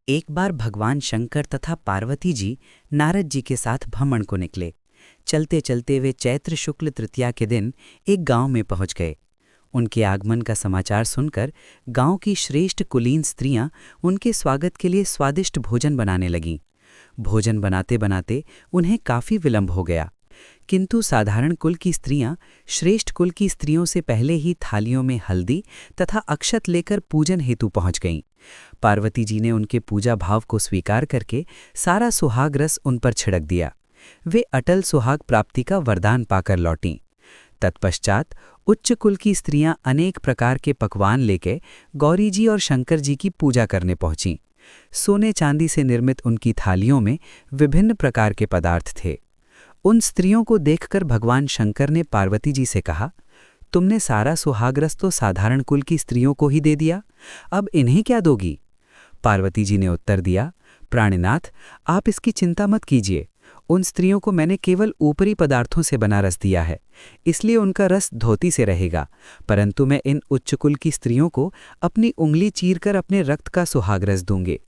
एक बार भगवान शंकर तथा पार्वती जी नारद जी के साथ भ्रमण को निकले। चलते चलते वे चैत्र शुक्ल तृतीया के दिन एक गांव में पहुंच गए। उनके आगमन का समाचार सुनकर गांव की श्रेष्ठ कुलीन स्त्रियां उनके स्वागत के लिए स्वादिष्ट भोजन बनाने लगीं। भोजन बनाते बनाते उन्हें काफी विलंब हो गया, किंतु साधारण कुल की स्त्रियां श्रेष्ठ कुल की स्त्रियों से पहले ही थालियों में हल्दी तथा अक्षत लेकर पूजन हेतु पहुंच गईं। पार्वती जी ने उनके पूजा भाव को स्वीकार करके सारा सुहाग रस उन पर छिड़क दिया। वे अटल सुहाग प्राप्ति का वरदान पाकर लौटीं। तत्पश्चात उच्च कुल की स्त्रियां अनेक प्रकार के पकवान लेके गौरी जी और शंकर जी की पूजा करने पहुंचीं। सोने चांदी से निर्मित उनकी थालियों में विभिन्न प्रकार के पदार्थ थे। उन स्त्रियों को देखकर भगवान शंकर ने पार्वती जी से कहा, तुमने सारा सुहागरस तो साधारण कुल की स्त्रियों को ही दे दिया, अब इन्हें क्या दोगी? पार्वती जी ने उत्तर दिया, प्राणनाथ, आप इसकी चिंता मत कीजिए। उन स्त्रियों को मैंने केवल ऊपरी पदार्थों से बना रस दिया है, इसलिए उनका रस धोती से रहेगा, परंतु मैं इन उच्च कुल की स्त्रियों को अपनी उंगली चीरकर अपने रक्त का सुहागरस दूंगे।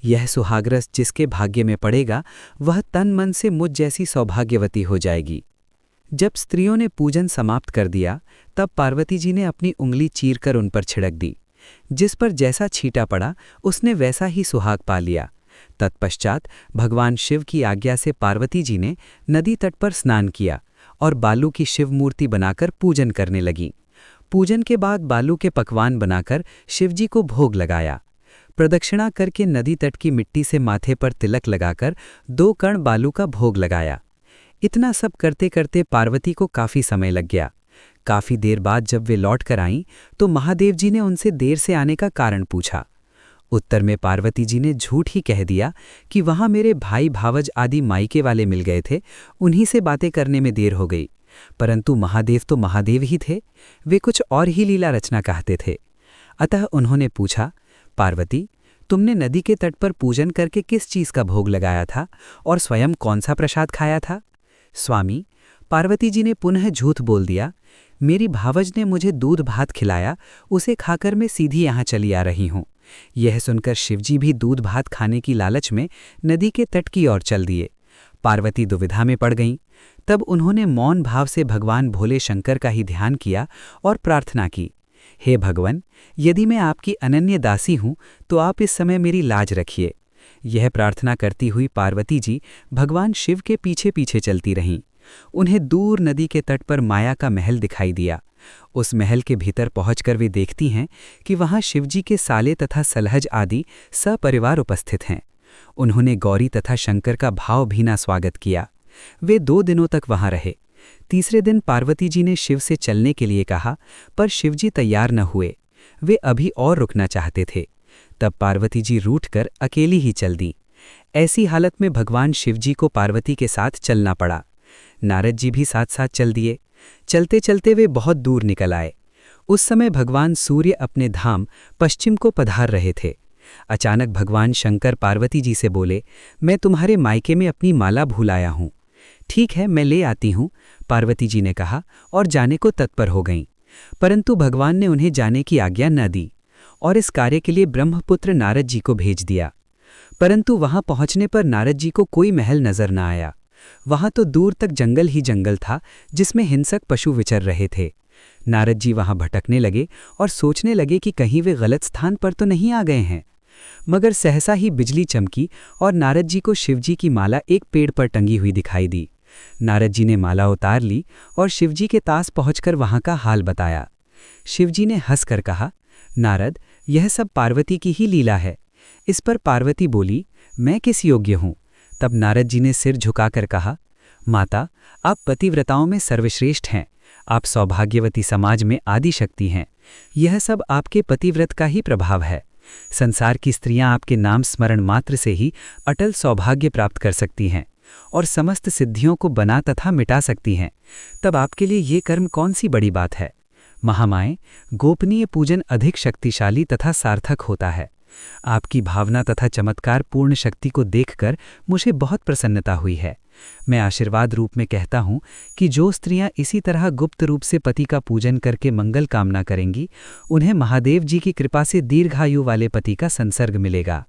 यह सुहागरस जिसके भाग्य में पड़ेगा वह तन मन से मुझ जैसी सौभाग्यवती हो जाएगी। जब स्त्रियों ने पूजन समाप्त कर दिया, तब पार्वती जी ने अपनी उंगली चीरकर उन पर छिड़क दी। जिस पर जैसा छींटा पड़ा उसने वैसा ही सुहाग पा लिया। तत्पश्चात भगवान शिव की आज्ञा से पार्वती जी ने नदी तट पर स्नान किया और बालू की शिव मूर्ति बनाकर पूजन करने लगीं। पूजन के बाद बालू के पकवान बनाकर शिवजी को भोग लगाया। प्रदक्षिणा करके नदी तट की मिट्टी से माथे पर तिलक लगाकर 2 कण बालू का भोग लगाया। इतना सब करते करते पार्वती को काफी समय लग गया। काफी देर बाद जब वे लौट कर आईं तो महादेव जी ने उनसे देर से आने का कारण पूछा। उत्तर में पार्वती जी ने झूठ ही कह दिया कि वहां मेरे भाई भावज आदि मायके वाले मिल गए थे, उन्हीं से बातें करने में देर हो गई। परंतु महादेव तो महादेव ही थे, वे कुछ और ही लीला रचना चाहते थे। अतः उन्होंने पूछा, पार्वती, तुमने नदी के तट पर पूजन करके किस चीज का भोग लगाया था और स्वयं कौन सा प्रसाद खाया था? स्वामी, पार्वती जी ने पुनः झूठ बोल दिया, मेरी भावज ने मुझे दूध भात खिलाया, उसे खाकर मैं सीधी यहाँ चली आ रही हूँ। यह सुनकर शिवजी भी दूध भात खाने की लालच में नदी के तट की ओर चल दिए। पार्वती दुविधा में पड़ गईं। तब उन्होंने मौन भाव से भगवान भोले शंकर का ही ध्यान किया और प्रार्थना की, हे भगवान, यदि मैं आपकी अनन्य दासी हूँ तो आप इस समय मेरी लाज रखिए। यह प्रार्थना करती हुई पार्वती जी भगवान शिव के पीछे पीछे चलती रहीं। उन्हें दूर नदी के तट पर माया का महल दिखाई दिया। उस महल के भीतर पहुंचकर वे देखती हैं कि वहां शिवजी के साले तथा सलहज आदि सपरिवार उपस्थित हैं। उन्होंने गौरी तथा शंकर का भावभीना स्वागत किया। वे 2 दिनों तक वहां रहे। तीसरे दिन पार्वती जी ने शिव से चलने के लिए कहा, पर शिवजी तैयार न हुए। वे अभी और रुकना चाहते थे। तब पार्वती जी रूठकर अकेली ही चल दी। ऐसी हालत में भगवान शिवजी को पार्वती के साथ चलना पड़ा। नारद जी भी साथ साथ चल दिए। चलते चलते वे बहुत दूर निकल आए। उस समय भगवान सूर्य अपने धाम पश्चिम को पधार रहे थे। अचानक भगवान शंकर पार्वती जी से बोले, मैं तुम्हारे मायके में अपनी माला भूल आया हूँ। ठीक है, मैं ले आती हूँ, पार्वती जी ने कहा और जाने को तत्पर हो गईं। परंतु भगवान ने उन्हें जाने की आज्ञा न दी और इस कार्य के लिए ब्रह्मपुत्र नारद जी को भेज दिया। परंतु वहां पहुंचने पर नारद जी को कोई महल नजर न आया। वहां तो दूर तक जंगल ही जंगल था जिसमें हिंसक पशु विचर रहे थे। नारद जी वहां भटकने लगे और सोचने लगे कि कहीं वे गलत स्थान पर तो नहीं आ गए हैं। मगर सहसा ही बिजली चमकी और नारद जी को शिवजी की माला एक पेड़ पर टंगी हुई दिखाई दी। नारद जी ने माला उतार ली और शिवजी के पास पहुंचकर वहां का हाल बताया। शिवजी ने हंसकर कहा, नारद, यह सब पार्वती की ही लीला है। इस पर पार्वती बोली, मैं किस योग्य हूँ? तब नारद जी ने सिर झुकाकर कहा, माता, आप पतिव्रताओं में सर्वश्रेष्ठ हैं। आप सौभाग्यवती समाज में आदि शक्ति हैं। यह सब आपके पतिव्रत का ही प्रभाव है। संसार की स्त्रियां आपके नाम स्मरण मात्र से ही अटल सौभाग्य प्राप्त कर सकती हैं और समस्त सिद्धियों को बना तथा मिटा सकती हैं। तब आपके लिए ये कर्म कौन सी बड़ी बात है? महामाएँ, गोपनीय पूजन अधिक शक्तिशाली तथा सार्थक होता है। आपकी भावना तथा चमत्कार पूर्ण शक्ति को देखकर मुझे बहुत प्रसन्नता हुई है। मैं आशीर्वाद रूप में कहता हूँ कि जो स्त्रियां इसी तरह गुप्त रूप से पति का पूजन करके मंगल कामना करेंगी, उन्हें महादेव जी की कृपा से दीर्घायु वाले पति का संसर्ग मिलेगा।